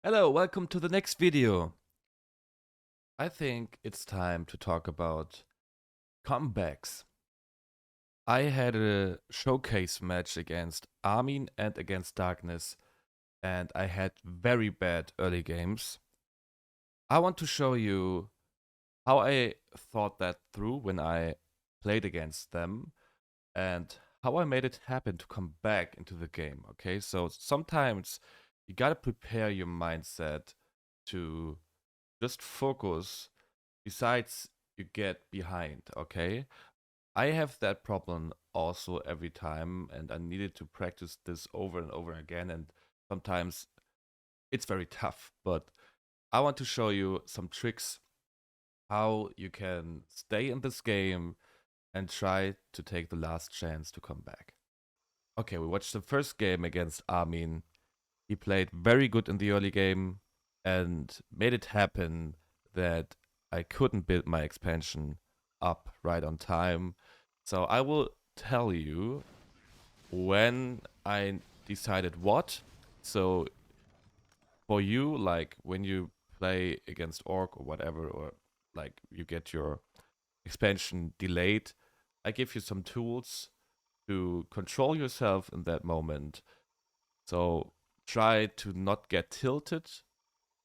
Hello, welcome to the next video. I think it's time to talk about comebacks. I had a showcase match against Armin and against Darkness, and I had very bad early games. I want to show you how I thought that through when I played against them and how I made it happen to come back into the game. Okay, so sometimes you gotta prepare your mindset to just focus besides you get behind. Okay, I have that problem also every time, and I needed to practice this over and over again, and sometimes it's very tough. But I want to show you some tricks how you can stay in this game and try to take the last chance to come back. Okay, we watched the first game against Armin. He played very good in the early game and made it happen that I couldn't build my expansion up right on time. So I will tell you when I decided what. So for you, like when you play against Orc or whatever, or like you get your expansion delayed, I give you some tools to control yourself in that moment. So try to not get tilted.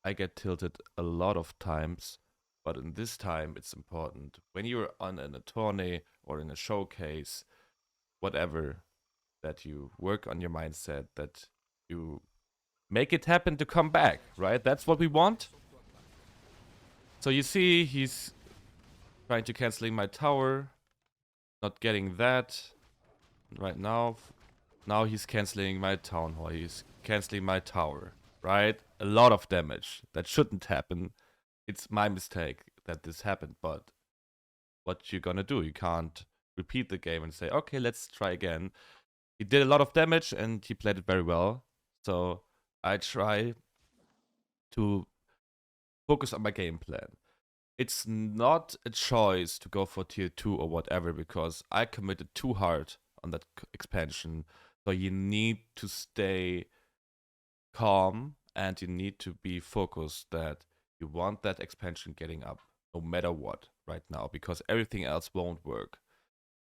I get tilted a lot of times, but in this time it's important. When you're on a tourney or in a showcase, whatever, that you work on your mindset, that you make it happen to come back, right? That's what we want. So you see he's trying to canceling my tower, not getting that right now. Now he's canceling my town hall. He's canceling my tower, right? A lot of damage. That shouldn't happen. It's my mistake that this happened, but what you gonna do? You can't repeat the game and say, okay, let's try again. He did a lot of damage and he played it very well. So I try to focus on my game plan. It's not a choice to go for tier 2 or whatever because I committed too hard on that expansion. So you need to stay calm and you need to be focused that you want that expansion getting up no matter what right now because everything else won't work.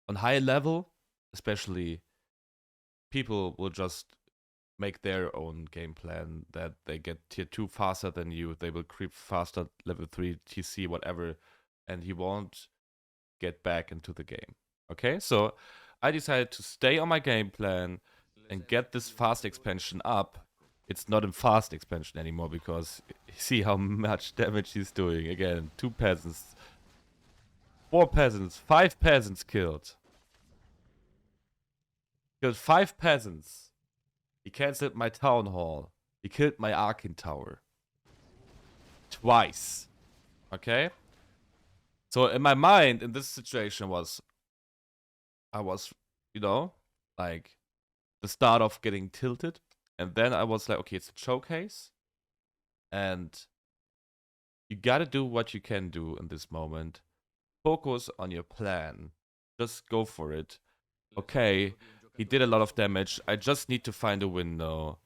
On high level, especially, people will just make their own game plan that they get tier 2 faster than you, they will creep faster, level 3, TC, whatever, and he won't get back into the game. Okay, so I decided to stay on my game plan and get this fast expansion up. It's not a fast expansion anymore because see how much damage he's doing. Again, 2 peasants, 4 peasants, 5 peasants killed. Killed 5 peasants. He cancelled my town hall. He killed my Arkin tower. Twice. Okay? So in my mind, in this situation I was, like the start of getting tilted. And then I was like, okay, it's a showcase. And you gotta do what you can do in this moment. Focus on your plan. Just go for it. Okay, he did a lot of damage. I just need to find a window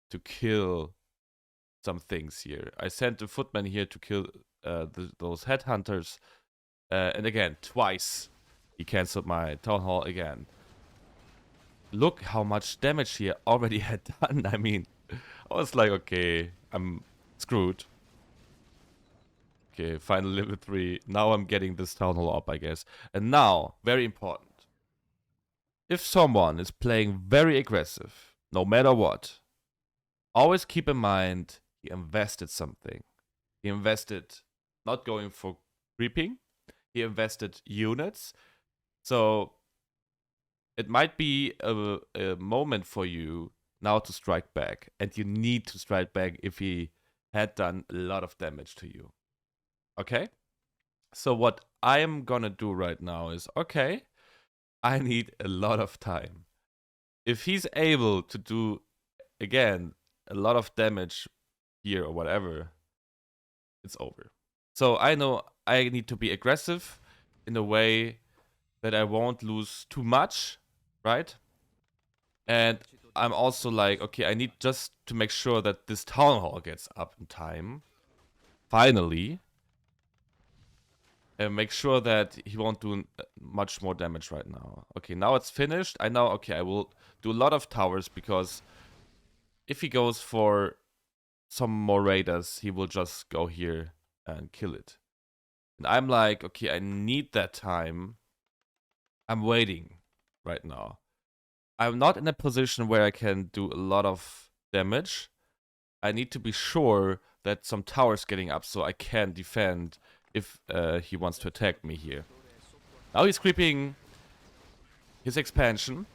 to kill some things here. I sent a footman here to kill those headhunters. And again, twice. He cancelled my town hall again. Look how much damage he already had done. I mean, I was like, okay, I'm screwed. Okay, final level 3. Now I'm getting this town hall up, I guess. And now, very important. If someone is playing very aggressive, no matter what, always keep in mind he invested something. He invested not going for creeping. He invested units. So it might be a moment for you now to strike back. And you need to strike back if he had done a lot of damage to you. Okay? So what I am gonna do right now is, okay, I need a lot of time. If he's able to do, again, a lot of damage here or whatever, it's over. So I know I need to be aggressive in a way that I won't lose too much, right? And I'm also like, okay, I need just to make sure that this town hall gets up in time. Finally. And make sure that he won't do much more damage right now. Okay, now it's finished. I know, okay, I will do a lot of towers because if he goes for some more raiders, he will just go here and kill it. And I'm like, okay, I need that time. I'm waiting right now. I'm not in a position where I can do a lot of damage. I need to be sure that some towers getting up so I can defend if he wants to attack me here. Now he's creeping his expansion.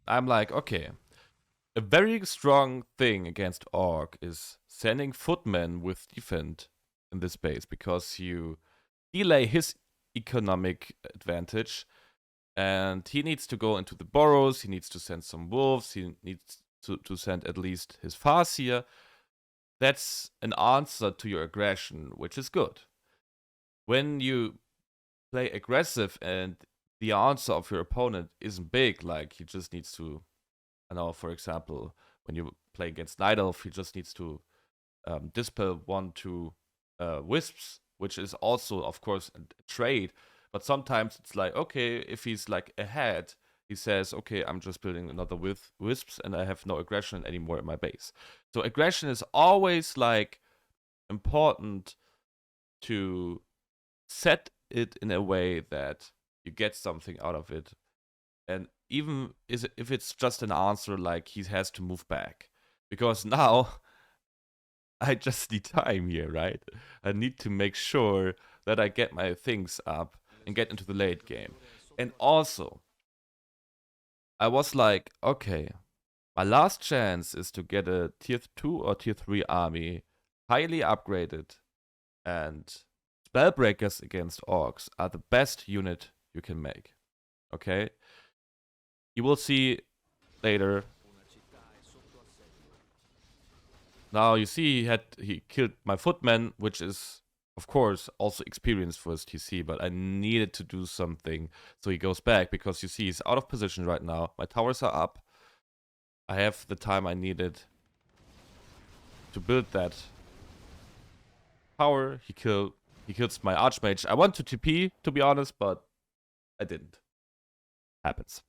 I'm like, okay. A very strong thing against Orc is sending footmen with defend in this base because you delay his economic advantage and he needs to go into the burrows, he needs to send some wolves, he needs to send at least his Farseer. That's an answer to your aggression, which is good. When you play aggressive and the answer of your opponent isn't big, like he just needs to, I know, for example, when you play against Night Elf, he just needs to dispel 1-2 wisps, which is also, of course, a trade. But sometimes it's like, okay, if he's like ahead, he says, okay, I'm just building another wisps and I have no aggression anymore in my base. So aggression is always like important to set it in a way that you get something out of it. And even if it's just an answer, like he has to move back. Because now I just need time here, right? I need to make sure that I get my things up and get into the late game. And also, I was like, okay, my last chance is to get a tier 2 or tier 3 army, highly upgraded, and spellbreakers against orcs are the best unit you can make. Okay? You will see later. Now you see he killed my footman, which is of course also experience for his TC, but I needed to do something. So he goes back because you see he's out of position right now. My towers are up. I have the time I needed to build that tower. He kills my Archmage. I want to TP, to be honest, but I didn't. Happens.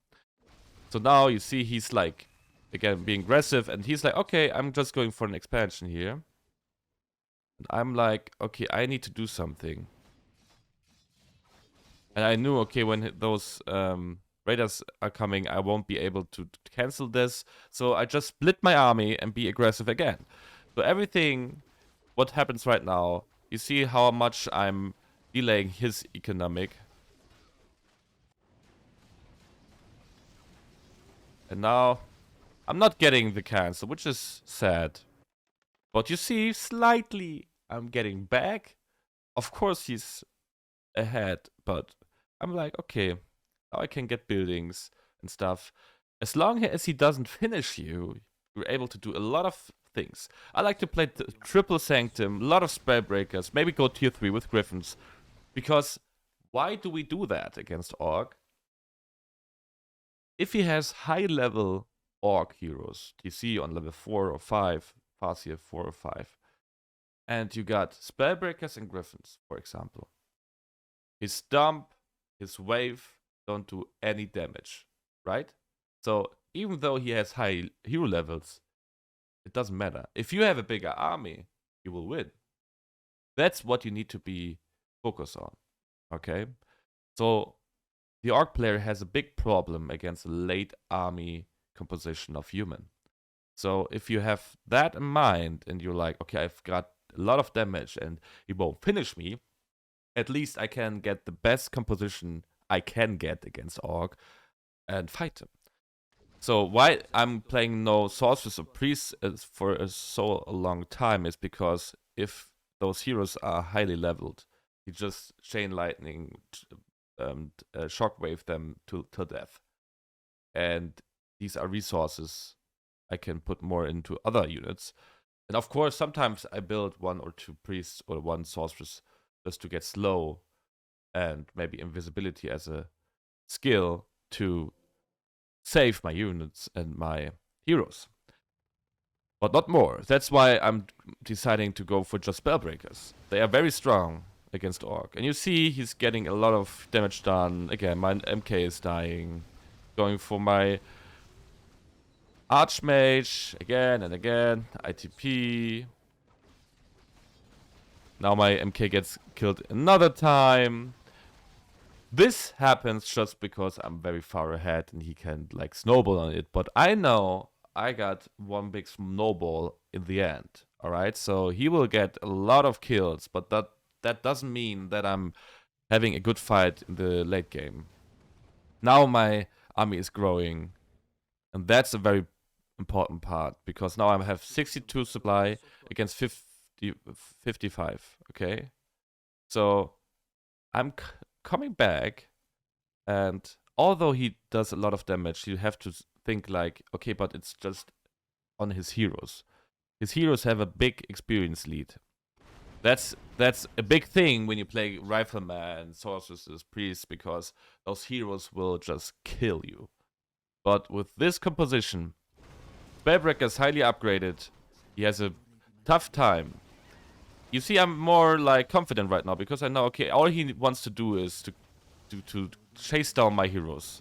So now you see he's like, again, being aggressive, and he's like, okay, I'm just going for an expansion here. And I'm like, okay, I need to do something. And I knew, okay, when those raiders are coming, I won't be able to cancel this. So I just split my army and be aggressive again. So everything, what happens right now, you see how much I'm delaying his economic. And now I'm not getting the cancel, which is sad. But you see, slightly I'm getting back. Of course he's ahead, but I'm like, okay, now I can get buildings and stuff. As long as he doesn't finish you, you're able to do a lot of things. I like to play the triple sanctum, a lot of spellbreakers, maybe go tier 3 with griffins. Because why do we do that against Orc? If he has high level Orc heroes, TC on level 4 or 5, Farseer 4 or 5, and you got spellbreakers and griffins, for example, his stomp, his wave don't do any damage, right? So even though he has high hero levels, it doesn't matter. If you have a bigger army, you will win. That's what you need to be focused on, okay? So the Orc player has a big problem against a late army composition of human. So if you have that in mind and you're like, okay, I've got a lot of damage and he won't finish me, at least I can get the best composition I can get against Orc and fight him. So why I'm playing no Sorceress or Priest for so a long time is because if those heroes are highly leveled, you just Chain Lightning, Shockwave them to death. And these are resources I can put more into other units. And of course, sometimes I build 1 or 2 priests or 1 sorceress just to get slow and maybe invisibility as a skill to save my units and my heroes. But not more. That's why I'm deciding to go for just Spellbreakers. They are very strong against Orc. And you see he's getting a lot of damage done. Again, my MK is dying. Going for my Archmage again and again. ITP. Now my MK gets killed another time. This happens just because I'm very far ahead and he can like snowball on it. But I know I got one big snowball in the end. Alright, so he will get a lot of kills, but that doesn't mean that I'm having a good fight in the late game. Now my army is growing, and that's a very important part, because now I have 62 supply against 55, okay? So I'm coming back, and although he does a lot of damage, you have to think like, okay, but it's just on his heroes. His heroes have a big experience lead. That's a big thing when you play Rifleman, Sorceresses, Priests, because those heroes will just kill you. But with this composition, Spellbreaker is highly upgraded. He has a tough time. You see, I'm more like confident right now because I know, okay, all he wants to do is to chase down my heroes.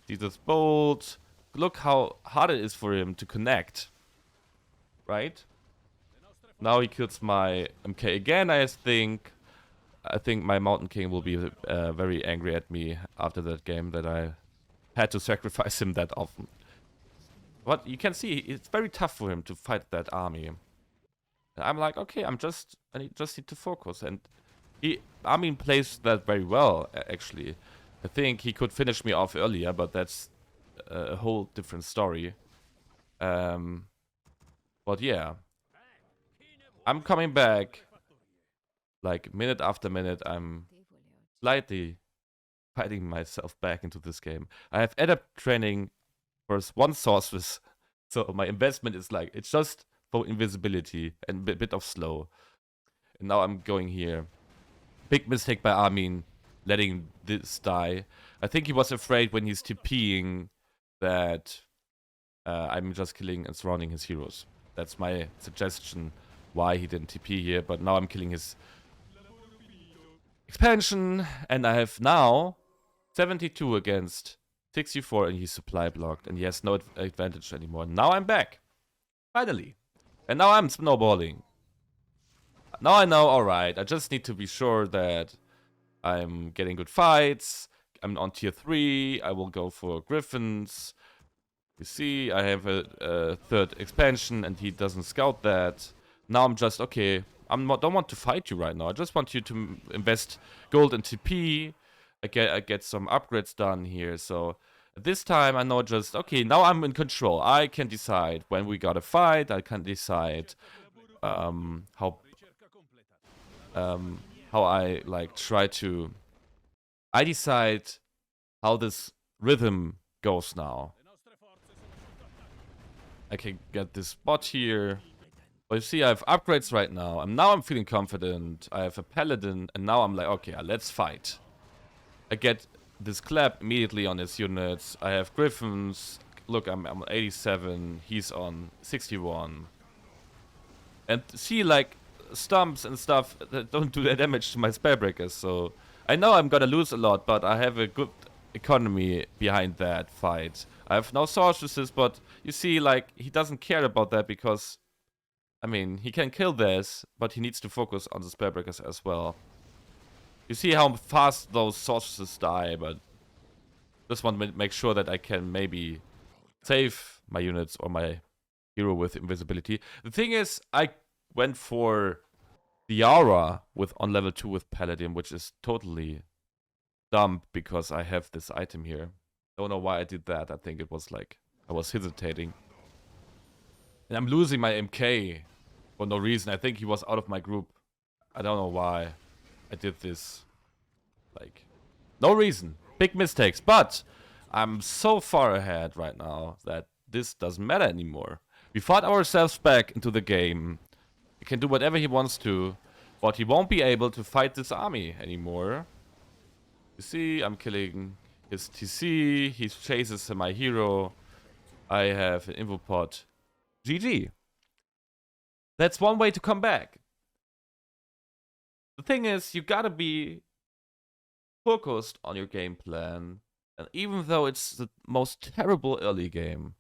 He's just bold. Look how hard it is for him to connect. Right? Now he kills my MK again, I think. I think my Mountain King will be very angry at me after that game that I had to sacrifice him that often. But you can see, it's very tough for him to fight that army. And I'm like, okay, I just need to focus. And Armin plays that very well, actually. I think he could finish me off earlier, but that's a whole different story. But yeah. I'm coming back, like minute after minute. I'm slightly fighting myself back into this game. I have adept training for one sorceress, so my investment is like, it's just for invisibility and a bit of slow. And now I'm going here. Big mistake by Armin, letting this die. I think he was afraid when he's TPing that I'm just killing and surrounding his heroes. That's my suggestion. Why he didn't TP here, but now I'm killing his expansion, and I have now 72 against 64, and he's supply blocked, and he has no advantage anymore. Now I'm back, finally, and now I'm snowballing. Now I know, alright, I just need to be sure that I'm getting good fights. I'm on tier 3, I will go for Griffins. You see, I have a third expansion, and he doesn't scout that. Now I'm just, okay, don't want to fight you right now. I just want you to invest gold in TP. I get some upgrades done here. So this time I know just, okay, now I'm in control. I can decide when we gotta fight. I can decide how I like try to. I decide how this rhythm goes now. I can get this bot here. But you see, I have upgrades right now, and now I'm feeling confident. I have a paladin, and now I'm like, okay, let's fight. I get this clap immediately on his units. I have griffins. Look, I'm on 87. He's on 61. And see, like, stumps and stuff that don't do that damage to my spellbreakers. So I know I'm gonna lose a lot, but I have a good economy behind that fight. I have no sorceresses, but you see, like, he doesn't care about that because, I mean, he can kill this, but he needs to focus on the spellbreakers as well. You see how fast those sorceresses die, but just want to make sure that I can maybe save my units or my hero with invisibility. The thing is, I went for the aura on level 2 with Paladin, which is totally dumb because I have this item here. Don't know why I did that. I think it was like, I was hesitating. And I'm losing my MK for no reason. I think he was out of my group. I don't know why I did this. Like, no reason. Big mistakes. But I'm so far ahead right now that this doesn't matter anymore. We fought ourselves back into the game. He can do whatever he wants to. But he won't be able to fight this army anymore. You see, I'm killing his TC, he chases my hero, I have an infopod. GG. That's one way to come back. The thing is, you gotta be focused on your game plan, and even though it's the most terrible early game,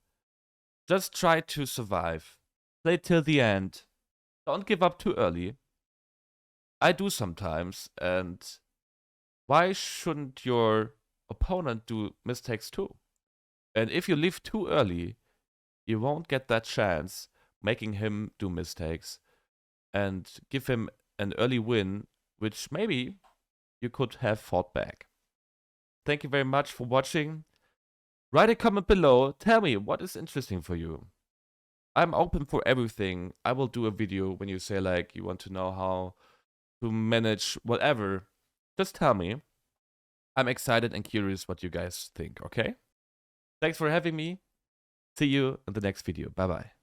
just try to survive. Play till the end. Don't give up too early. I do sometimes, and why shouldn't your opponent do mistakes too? And if you leave too early, you won't get that chance making him do mistakes and give him an early win, which maybe you could have fought back. Thank you very much for watching. Write a comment below. Tell me what is interesting for you. I'm open for everything. I will do a video when you say like you want to know how to manage whatever. Just tell me. I'm excited and curious what you guys think, okay? Thanks for having me. See you in the next video. Bye-bye.